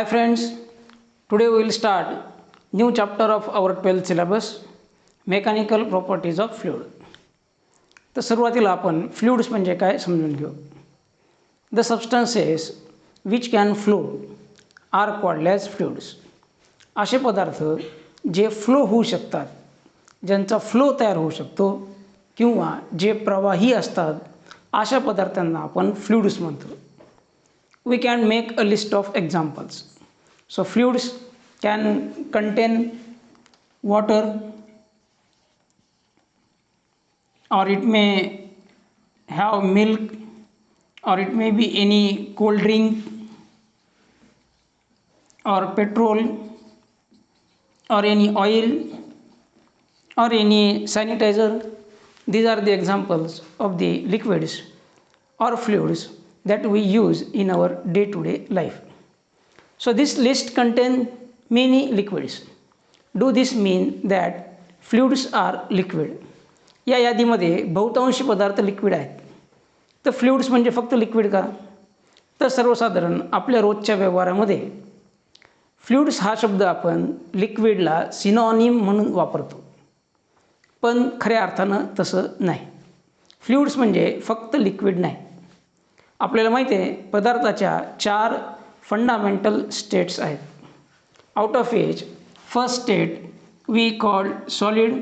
Hi friends, today we will start new chapter of our 12th syllabus, Mechanical Properties of Fluid. तर सुरुवातीला आपण fluids म्हणजे काय समजून घेऊ. The substances which can flow are called as fluids. असे पदार्थ जे फ्लो होऊ शकतात, ज्यांचा फ्लो तयार होऊ शकतो किंवा जे प्रवाही असतात, अशा पदार्थांना आपण फ्लुइड्स म्हणतो. We can make a list of examples. So fluids can contain water, or it may have milk, or it may be any cold drink or petrol or any oil or any sanitizer. These are the examples of the liquids or fluids that we use in our day-to-day life. So this list contains many liquids. Do this mean that fluids are liquid? या यादीमध्ये बहुतांशी पदार्थ liquid आहेत. तर fluids म्हणजे फक्त liquid का? तर सर्वसाधारण आपल्या रोजच्या व्यवहारामध्ये फ्लुइड्स हा शब्द आपण लिक्विडला सिनॉनिम म्हणून वापरतो, पण खऱ्या अर्थानं तसं नाही. फ्लुइड्स म्हणजे फक्त लिक्विड नाही. आपल्याला माहिती आहे पदार्थाच्या 4 फंडामेंटल स्टेट्स आहेत. Out of each first state we called solid,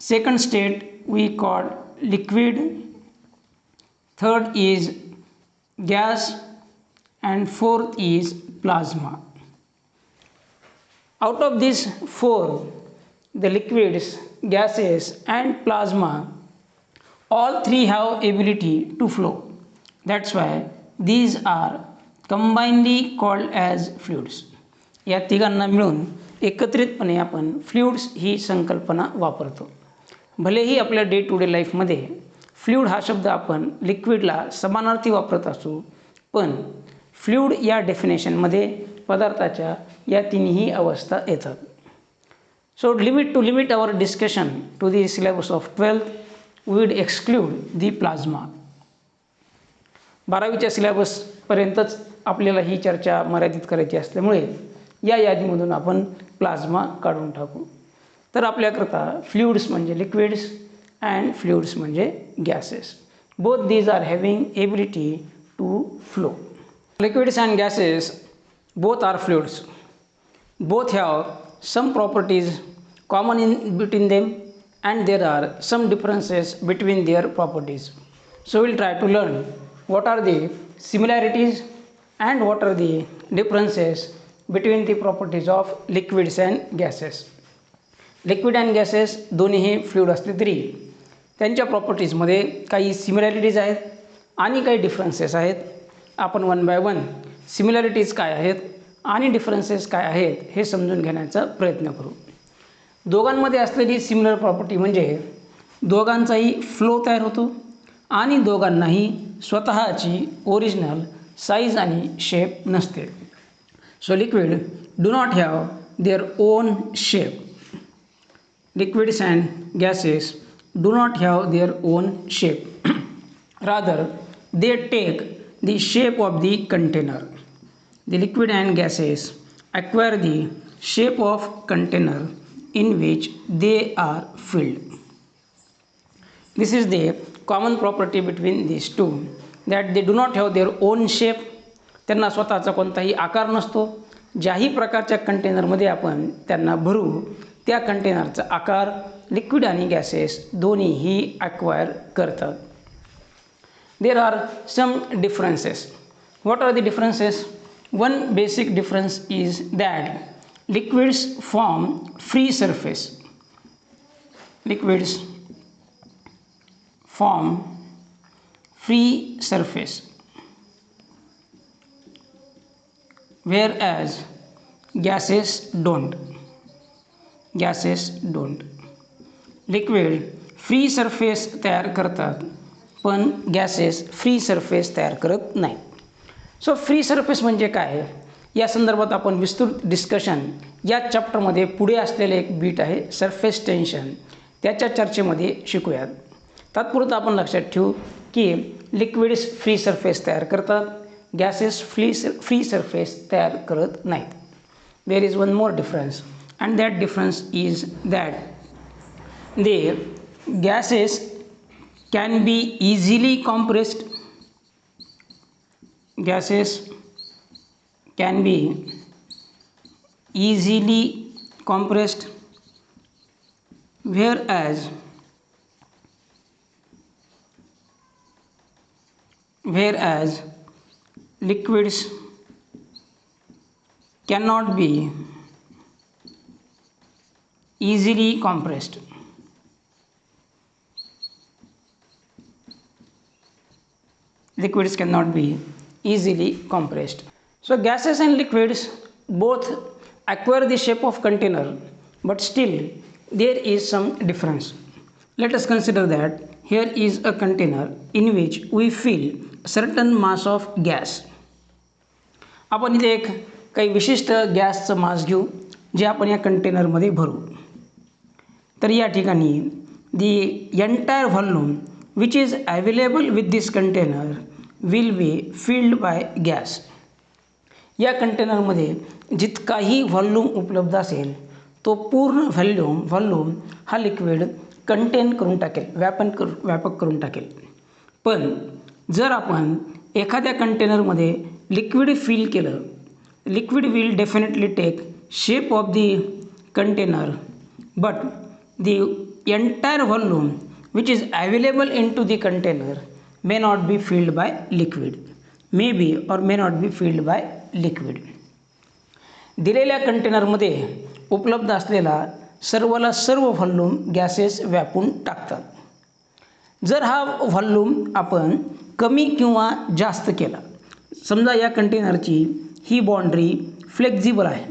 second state we called liquid, third is gas and fourth is plasma. Out of these 4, the liquids, gases and plasma, all 3 have ability to flow. That's why these are combinedly called as fluids. या तिघांना मिळून एकत्रितपणे आपण fluids ही संकल्पना वापरतो. भलेही आपल्या day to day लाईफमध्ये फ्लुइड हा शब्द आपण लिक्विडला समानार्थी वापरत असू, पण फ्लुइड या डेफिनेशनमध्ये पदार्थाच्या या तिन्ही अवस्था येतात. So to limit our discussion to the syllabus of 12th, we will exclude the plasma. 12वीच्या सिलेबसपर्यंतच आपल्याला ही चर्चा मर्यादित करायची असल्यामुळे या यादीमधून आपण प्लाझ्मा काढून टाकू. तर आपल्याकरता फ्लुइड्स म्हणजे लिक्विड्स अँड फ्लुइड्स म्हणजे gases. Both these are having ability to flow. Liquids and gases both are fluids. Both have some properties common in between them, and there are some differences between their properties. So we'll try to learn what are the similarities and what are the differences between the properties of liquids and gases. Liquid and gases दोन्हीही fluid असले तरी त्यांच्या प्रॉपर्टीजमध्ये काही similarities आहेत आणि काही differences आहेत. आपण 1 by 1 सिमिलॅरिटीज काय आहेत आणि डिफरन्सेस काय आहेत हे समजून घेण्याचा प्रयत्न करू. दोघांमध्ये असलेली सिमिलर प्रॉपर्टी म्हणजे दोघांचाही फ्लो तयार होतो आणि दोघांनाही स्वतःची ओरिजिनल साईज आणि शेप नसते. So liquid do not have their own shape. Liquids and gases do not have their own shape. Rather they take the shape of the container. The liquid and gases acquire the shape of container in which they are filled. This is the common property between these two, that they do not have their own shape. त्यांना स्वतःचा कोणताही आकार नसतो. ज्याही प्रकारच्या कंटेनरमध्ये आपण त्यांना भरू त्या कंटेनरचा आकार लिक्विड आणि गॅसेस दोन्हीही ॲक्वायर करतात. There are some differences. What are the differences? One basic difference is that liquids form free surface. Liquids form free surface, whereas gases don't. Gases don't. Liquid free surface तयार करतात, पण gases free surface तयार करत नाही. So free surface म्हणजे काय या संदर्भात आपण विस्तृत डिस्कशन या चॅप्टरमध्ये पुढे असलेले एक बीट आहे सरफेस टेन्शन, त्याच्या चर्चेमध्ये शिकूयात. तात्पुरतं आपण लक्षात ठेवू की लिक्विड्स फ्री सरफेस तयार करतात, गॅसेस फ्री सरफेस तयार करत नाहीत. There is one more difference and that difference is that they gases can be easily compressed. Gases can be easily compressed, whereas liquids cannot be easily compressed. Liquids cannot be easily compressed. So gases and liquids both acquire the shape of container, but still there is some difference. Let us consider that here is a container in which we fill certain mass of gas. आपण इथे एक काही विशिष्ट गॅसचं मास घेऊ जे आपण या कंटेनरमध्ये भरू. तर या ठिकाणी the entire volume which is available with this container will be filled by gas. या कंटेनरमध्ये जितकाही व्हॉल्यूम उपलब्ध असेल तो पूर्ण व्हॉल्यूम हा लिक्विड कंटेन करून टाकेल, व्यापक करून टाकेल. पण जर आपण एखाद्या कंटेनरमध्ये लिक्विड फिल केलं, liquid will definitely take shape of the container, but the entire volume which is available into the container may not be filled by liquid, may be or may not be filled by liquid. दिलेल्या कंटेनरमध्ये उपलब्ध असलेला सर्वला सर्व volume gases व्यापून टाकतात. जर हा volume आपण कमी किंवा जास्त केला, समजा या कंटेनरची ही बाउंड्री फ्लेक्झिबल आहे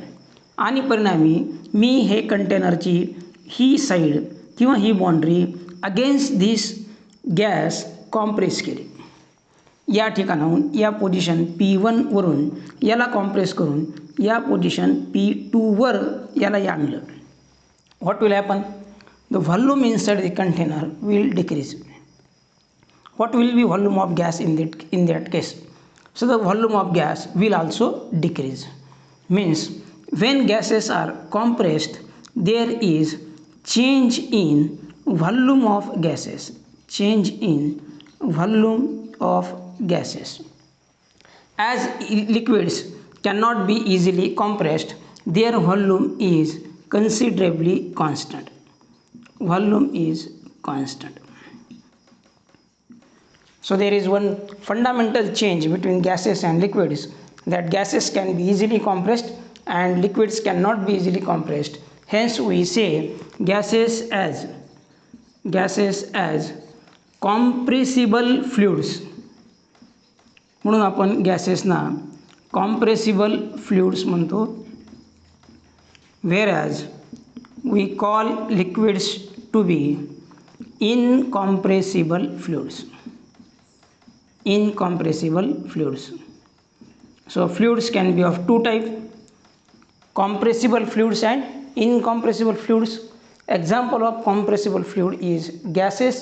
आणि परिणामी मी हे कंटेनरची ही साईड किंवा ही boundary against this gas compress केली. या ठिकाणाहून या पोझिशन P1 वरून याला कॉम्प्रेस करून या पोझिशन P2 वर याला आणलं. What will happen? The volume inside the container will decrease. What will be volume of gas in that case? So the volume of gas will also decrease. Means when gases are compressed, there is change in volume of gases, change in volume of gases. As liquids cannot be easily compressed, their volume is considerably constant. Volume is constant. So there is one fundamental change between gases and liquids, that gases can be easily compressed and liquids cannot be easily compressed. Hence we say gases as compressible fluids. म्हणून आपण गॅसेसना compressible fluids म्हणतो, whereas we call liquids to be incompressible fluids. Incompressible fluids. So fluids can be of two types: compressible fluids and incompressible fluids. Example of compressible fluid is gases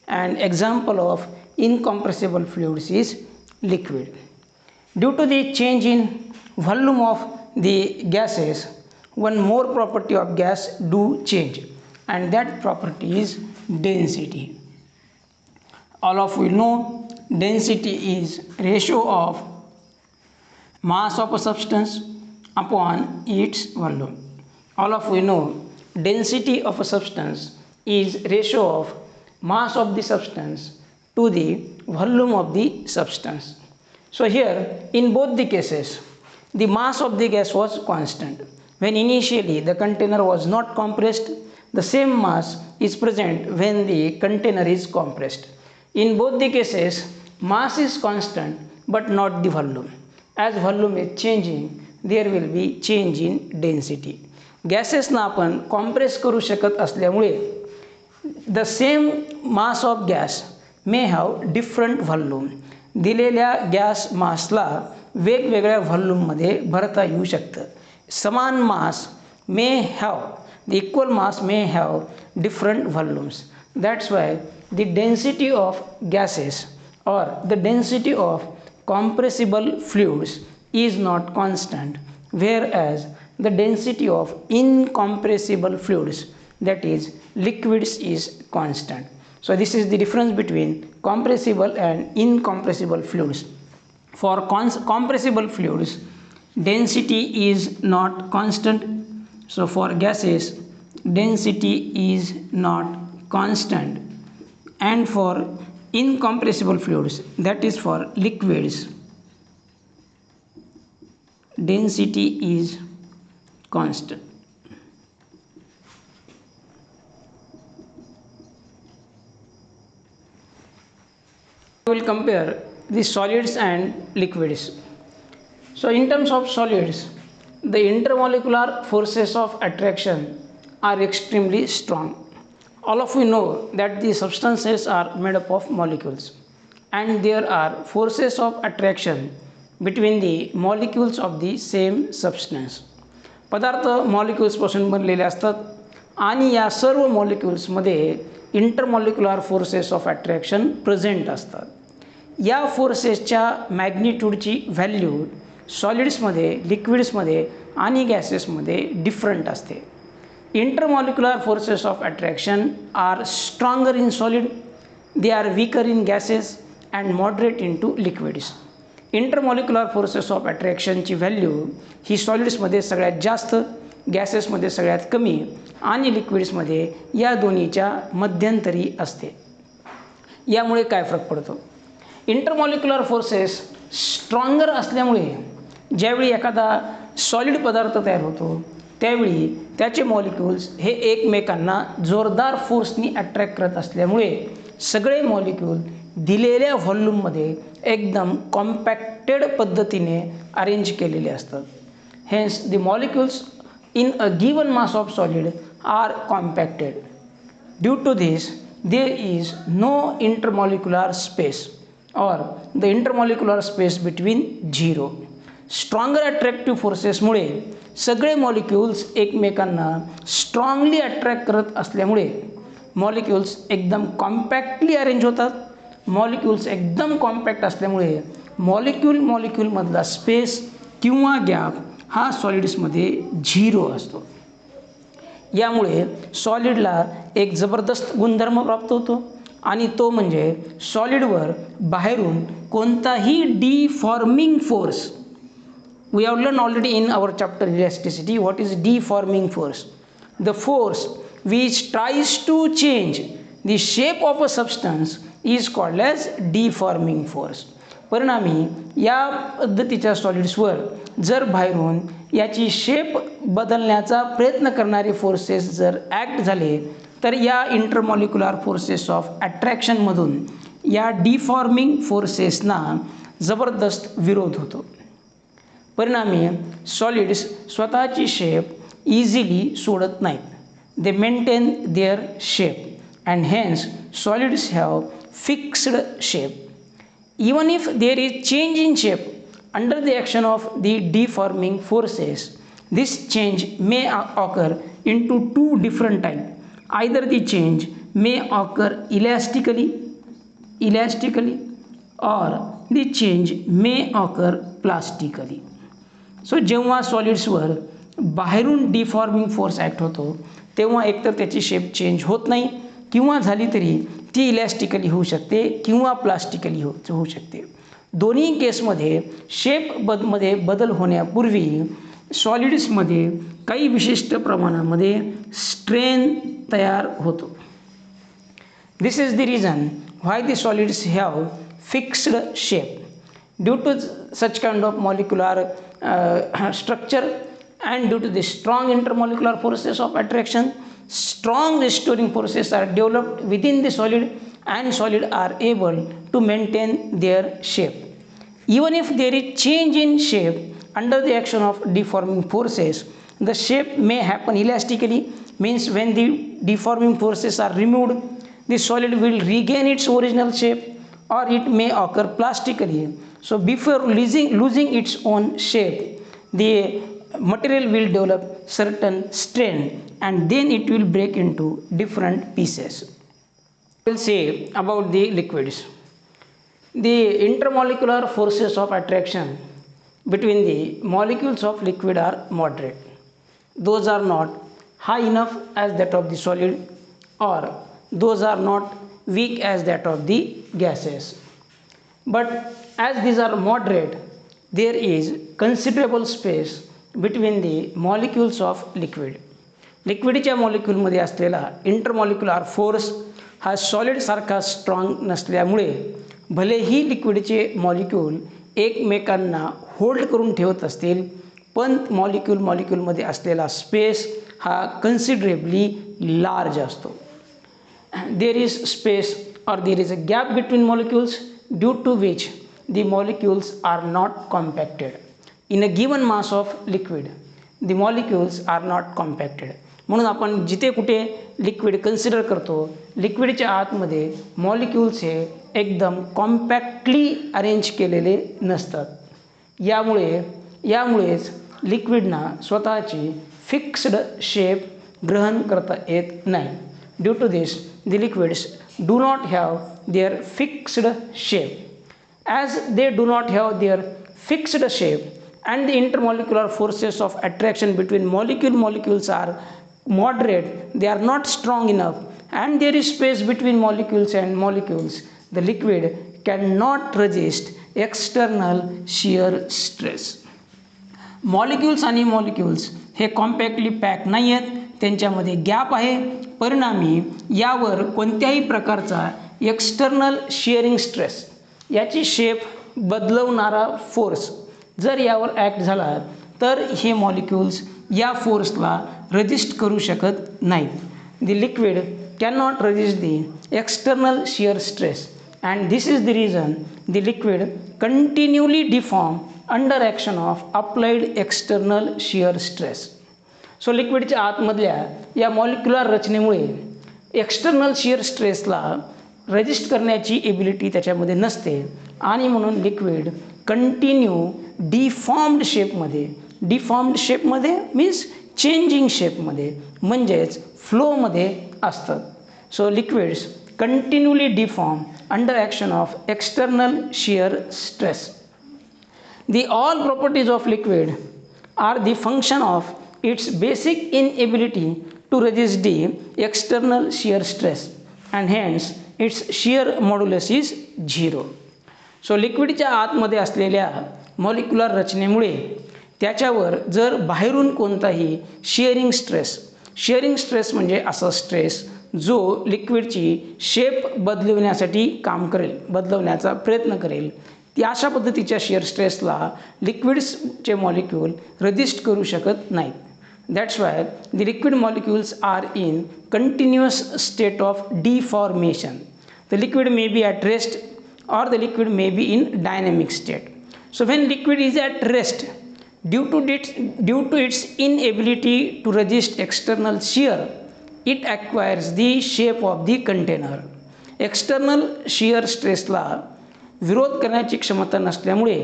and example of incompressible fluids is liquid. Due to the change in volume of the gases, one more property of gas do change, and that property is density. All of you know density is ratio of mass of a substance upon its volume. All of you know density of a substance is ratio of mass of the substance to the volume of the substance. So here in both the cases the mass of the gas was constant. When initially the container was not compressed, the same mass is present when the container is compressed. In both the cases mass is constant but not the volume. As volume is changing, there will be change in density. गॅसेसना आपण compress करू शकत असल्यामुळे the same mass of gas may have different volume. दिलेल्या gas मासला वेगवेगळ्या व्हॉल्यूममध्ये भरता येऊ शकतं. समान mass may have the equal mass may have different volumes. That's why the density of gases or the density of compressible fluids is not constant, whereas the density of incompressible fluids, that is liquids, is constant. So this is the difference between compressible and incompressible fluids. For compressible fluids, density is not constant. So for gases, density is not constant, and for incompressible fluids, that is for liquids, density is constant. We will compare the solids and liquids. So in terms of solids, the intermolecular forces of attraction are extremely strong. All of you know that the substances are made up of molecules, and there are forces of attraction between the molecules of the same substance. पदार्थ मॉलिक्युल्सपासून बनलेले असतात आणि या सर्व मॉलिक्युल्समध्ये intermolecular forces of attraction present असतात. या फोर्सेसच्या मॅग्निट्यूडची व्हॅल्यू सॉलिड्समध्ये, लिक्विड्समध्ये आणि गॅसेसमध्ये डिफरंट असते. Intermolecular forces of attraction are stronger in solid, they are weaker in gases and moderate into liquids. Intermolecular forces of attraction ची व्हॅल्यू ही सॉलिड्समध्ये सगळ्यात जास्त, गॅसेसमध्ये सगळ्यात कमी आणि लिक्विड्समध्ये या दोन्हीच्या मध्यंतरी असते. यामुळे काय फरक पडतो? इंटरमॉलिक्युलर फोर्सेस स्ट्रॉंगर असल्यामुळे ज्यावेळी एखादा सॉलिड पदार्थ तयार होतो त्यावेळी त्याचे मॉलिक्युल्स हे एकमेकांना जोरदार फोर्सनी अट्रॅक्ट करत असल्यामुळे सगळे मॉलिक्यूल दिलेल्या व्हॉल्यूममध्ये एकदम कॉम्पॅक्टेड पद्धतीने अरेंज केलेले असतात. Hence the molecules in a given mass of solid are compacted. Due to this there is no intermolecular space or the intermolecular space between zero. Stronger attractive फोर्सेसमुळे सगळे मॉलिक्युल्स एकमेकांना strongly attract करत असल्यामुळे molecules एकदम compactly arrange होतात. Molecules एकदम compact असल्यामुळे मॉलिक्यूलमधला स्पेस किंवा गॅप हा सॉलिड्समध्ये झिरो असतो. यामुळे सॉलिडला एक जबरदस्त गुणधर्म प्राप्त होतो आणि तो म्हणजे सॉलिडवर बाहेरून कोणताही deforming force. We have learned already in our chapter elasticity what is deforming force. The force which tries to change the shape of a substance is called as deforming force. परिणामी या पद्धतीच्या सॉलिड्सवर जर बाहेरून याची शेप बदलण्याचा प्रयत्न करणारे forces जर ॲक्ट झाले तर या इंटरमॉलिक्युलर फोर्सेस ऑफ अट्रॅक्शनमधून या डिफॉर्मिंग फोर्सेसना जबरदस्त विरोध होतो. परिणामी सॉलिड्स स्वतःची शेप इझिली सोडत नाहीत. They maintain their shape and hence solids have fixed shape. Even if there is change in shape under the action of the deforming forces, this change may occur in to two different type. Either the change may occur elastically or the change may occur plastically. So जेव्हा सॉलिड्सवर बाहेरून deforming force act होतो तेव्हा एकतर त्याची shape change होत नाही किंवा झाली तरी ती इलॅस्टिकली होऊ शकते किंवा प्लास्टिकली होऊ शकते. दोन्ही केसमध्ये शेपमध्ये बदल होण्यापूर्वी सॉलिड्समध्ये काही विशिष्ट प्रमाणामध्ये स्ट्रेन तयार होतो. This is the reason why the solids have fixed shape. Due to such kind of molecular structure and due to the strong intermolecular forces of attraction, strong restoring forces are developed within the solid and solid are able to maintain their shape. Even if there is change in shape under the action of deforming forces, the shape may happen elastically, means when the deforming forces are removed, the solid will regain its original shape, or it may occur plastically. So before losing its own shape, the material will develop certain strain and then it will break into different pieces. We will say about the liquids. The intermolecular forces of attraction between the molecules of liquid are moderate. Those are not high enough as that of the solid, or those are not weak as that of the gases. But as these are moderate, there is considerable space between the molecules of liquid. लिक्विडच्या मॉलिक्यूलमध्ये असलेला intermolecular force हा solid सारखा strong नसल्यामुळे भलेही लिक्विडचे molecule एकमेकांना hold करून ठेवत असतील, पण मॉलिक्यूलमध्ये असलेला स्पेस हा कन्सिडरेबली लार्ज असतो. There is space or there is a gap between molecules due to which the molecules are not compacted. In a given mass of liquid, the molecules are not compacted. म्हणून आपण जिथे कुठे liquid consider करतो, लिक्विडच्या आतमध्ये molecules हे एकदम compactly arrange केलेले नसतात. यामुळेच लिक्विडना स्वतःची फिक्स्ड शेप ग्रहण करता येत नाही. Due to this the liquids do not have their fixed shape. As they do not have their fixed shape and the intermolecular forces of attraction between molecules are moderate, they are not strong enough, and there is space between molecules and molecules, the liquid cannot resist external shear stress. Molecules आणि molecules हे कॉम्पॅक्टली pack नाही आहेत, त्यांच्यामध्ये gap आहे. परिणामी यावर कोणत्याही प्रकारचा एक्सटर्नल शिअरिंग स्ट्रेस, याची शेप बदलवणारा फोर्स जर यावर ॲक्ट झाला तर हे मॉलिक्यूल्स या फोर्सला रेजिस्ट करू शकत नाहीत. The liquid cannot resist the external shear stress and this is the reason the liquid continually deform under action of applied external shear stress. So लिक्विडच्या आतमधल्या या मॉलिक्युलर रचनेमुळे एक्सटर्नल शिअर स्ट्रेसला रेजिस्ट करण्याची एबिलिटी त्याच्यामध्ये नसते आणि म्हणून लिक्विड कंटिन्यू डिफॉर्म्ड शेपमध्ये मीन्स चेंजिंग शेपमध्ये म्हणजेच फ्लोमध्ये असतात. So liquids continually deform under action of external shear stress. The all properties of liquid are the function of its basic inability to resist the external shear stress and hence its shear modulus is 0. So लिक्विडच्या आतमध्ये असलेल्या molecular रचनेमुळे त्याच्यावर जर बाहेरून कोणताही shearing stress म्हणजे असा stress जो लिक्विडची शेप बदलवण्याचा प्रयत्न करेल, त्या अशा पद्धतीच्या शिअर स्ट्रेसला लिक्विड्सचे मॉलिक्यूल रेजिस्ट करू शकत नाहीत. That's why the liquid molecules are in continuous state of deformation. The liquid may be at rest or the liquid may be in dynamic state. So when liquid is at rest due to its inability to resist external shear, it acquires the shape of the container. External shear स्ट्रेसला विरोध करण्याची क्षमता नसल्यामुळे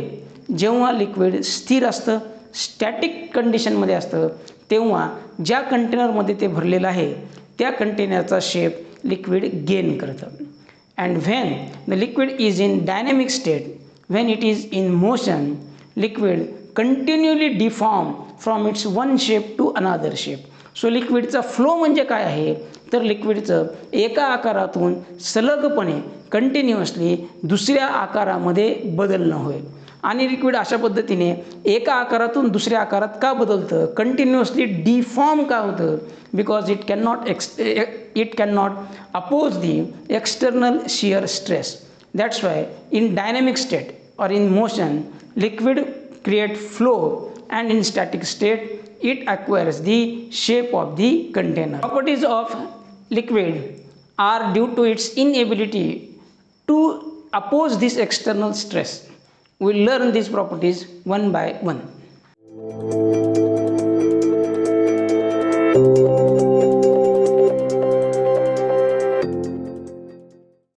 जेव्हा liquid स्थिर असतं, static कंडिशनमध्ये असतं, तेव्हा ज्या कंटेनरमध्ये ते भरलेलं आहे त्या कंटेनरचा शेप लिक्विड गेन करतं. And when the liquid is in dynamic state, when it is in motion, liquid continually deform from its one shape to another shape. So लिक्विडचा फ्लो म्हणजे काय आहे तर लिक्विडचं एका आकारातून सलगपणे कंटिन्युअसली दुसऱ्या आकारामध्ये बदलणं होय. आणि लिक्विड अशा पद्धतीने एका आकारातून दुसऱ्या आकारात का बदलतं, कंटिन्युअसली डिफॉर्म का होतं, because it cannot oppose the external shear stress. That's why in dynamic state or in motion liquid create flow and in static state it acquires the shape of the container. Properties of liquid are due to its inability to oppose this external stress. We will learn these properties one by one.